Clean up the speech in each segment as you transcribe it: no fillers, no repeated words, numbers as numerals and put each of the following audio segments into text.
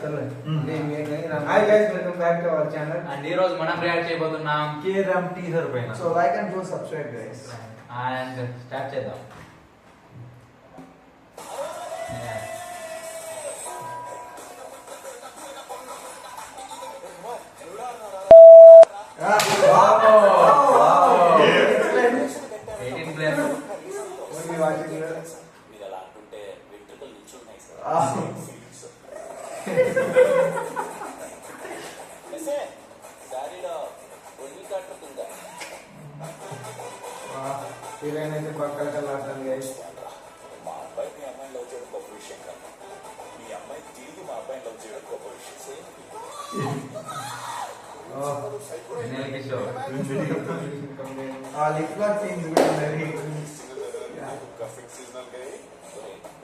Hi guys, welcome back to our channel. And ఈ రోజు మనం రియాక్ట్ చేయబోతున్నాం కేరామ్ టీజర్ పైన. So like and do subscribe guys. And start చేద్దాం. Heroine అయితే పక్కన కలాడుతుంది గైస్. మా అబ్బాయి మీ అమ్మాయిని లవ్ చేయడం గొప్ప విషయం కాదు, మీ అమ్మాయి తిరిగి మా అబ్బాయిని లవ్ చేయడం గొప్ప విషయం. ఆ లిప్ లాక్ సీన్స్ కూడా ఉన్నాయి.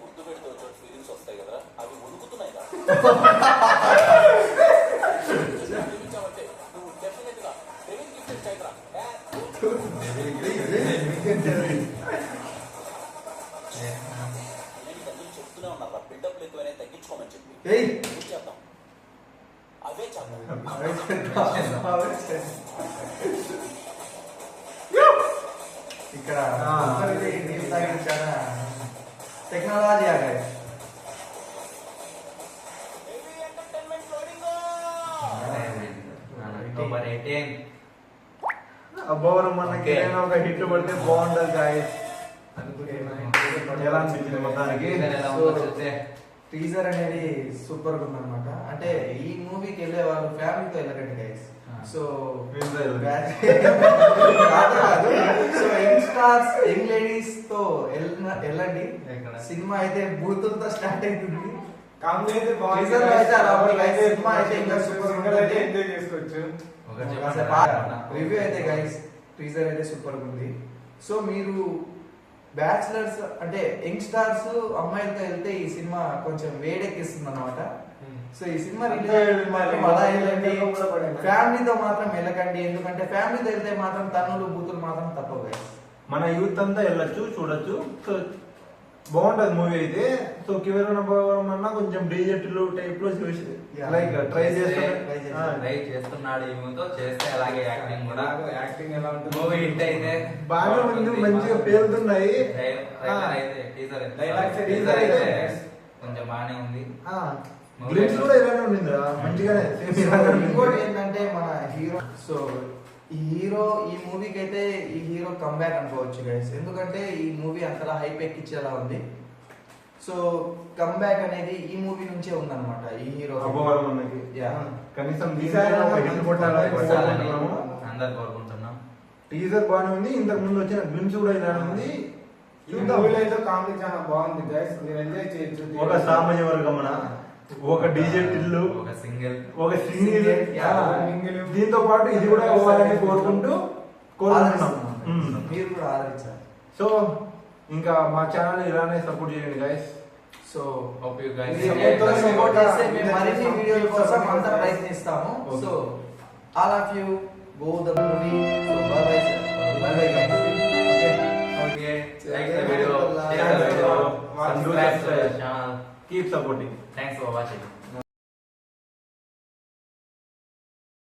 ముద్దు పెడితే వచ్చే ఫీలింగ్స్ వస్తాయి కదా, అవి ఉడుకుతున్నాయి కదా. నువ్వు డెఫినెట్ గా చెప్తూనే ఉన్నా, బిల్డప్ ఎక్కువైనా తగ్గించుకోమని చెప్పి ఏం చేద్దాం, అవే చేద్దాం. ఇక్కడ టెక్నాలజీ అబ్బోరం మనకి ఏదైనా ఒక హిట్ పడితే బాగుంటది గాయస్ ఎలా అనిపించింది మొత్తానికి? టీజర్ అనేది సూపర్ గా ఉందన్నమాట. అంటే ఈ మూవీకి వెళ్ళే వాళ్ళు ఫ్యామిలీతో వెళ్ళకండి guys. So so young stars, young ladies తో వెళ్ళండి. సినిమా అయితే బూతులతో స్టార్ట్ అవుతుంది. రివ్యూ అయితే గైస్ టీజర్ అయితే సూపర్ ఉంది. సో మీరు బ్యాచిలర్స్ అంటే యంగ్ స్టార్స్ అమ్మాయిలతో వెళ్తే ఈ సినిమా కొంచెం వేడెక్కిస్తుంది అన్నమాట. సో ఈ సినిమా ఫ్యామిలీతో మాత్రం వెళ్ళకండి, ఎందుకంటే ఫ్యామిలీతో వెళ్తే మాత్రం తన్నులు బూతులు మాత్రం తప్పవు గైస్. మన యూత్ అంతా వెళ్ళొచ్చు, చూడొచ్చు. సో బాగుంటది మూవీ అయితే. సో కివెరణ భవనం అన్న కొంచెం డిజెట్లు టైప్ లో చూసి లైక్ ట్రై చేస్తున్నాడు. ఈ మూవీతో చేస్తే అలాగే యాక్టింగ్ కూడా, యాక్టింగ్ ఎలా ఉంటుంది, మూవీ హిట్ అయితే బాగా ఉంది, మంచిగా పేలుతున్నాయి. కొంచెం బాగానే ఉంది. గ్లిమ్స్ కూడా ఇలానే ఉండిందిరా, మంచిగానే. ఇంకోటి ఏంటంటే మన హీరో, సో ఈ మూవీకి అయితే ఈ హీరో కంబ్యాక్ అనుకోవచ్చు గైస్. ఎందుకంటే ఈ మూవీ అంతలా హైప్ ఎక్కించేలా ఉంది. సో కంబ్యాక్ అనేది ఈ మూవీ నుంచే ఉందన్నమాట. ఈ హీరో కనీసం అందరు కోరుకుంటున్నాం. టీజర్ బాగానే ఉంది. ఇంతకు ముందు వచ్చిన గ్లిమ్స్ కూడా ఇలా ఉంది. కామెడీ చాలా బాగుంది గైస్, మీరు ఎంజాయ్ చేయొచ్చు. ఒక సామాన్య వర్గమన, ఒక డీజే టిల్లు, ఒక సింగిల్ దీంతో పాటు ఇది కూడా అవ్వాలని కోరుకుంటూ మీరు కూడా ఆదరించాలి. సో ఇంకా మా ఛానల్ ఇలానే సపోర్ట్ చేయండి guys. So hope you guys support చేస్తే మేము మరిన్ని వీడియోల కోసం అంతా ప్రయత్నిస్తాము. So all of you go the movie. So by by sir, by bye guys. Okay, like the video, share the video, subscribe to the channel. Keep supporting. Thanks for watching.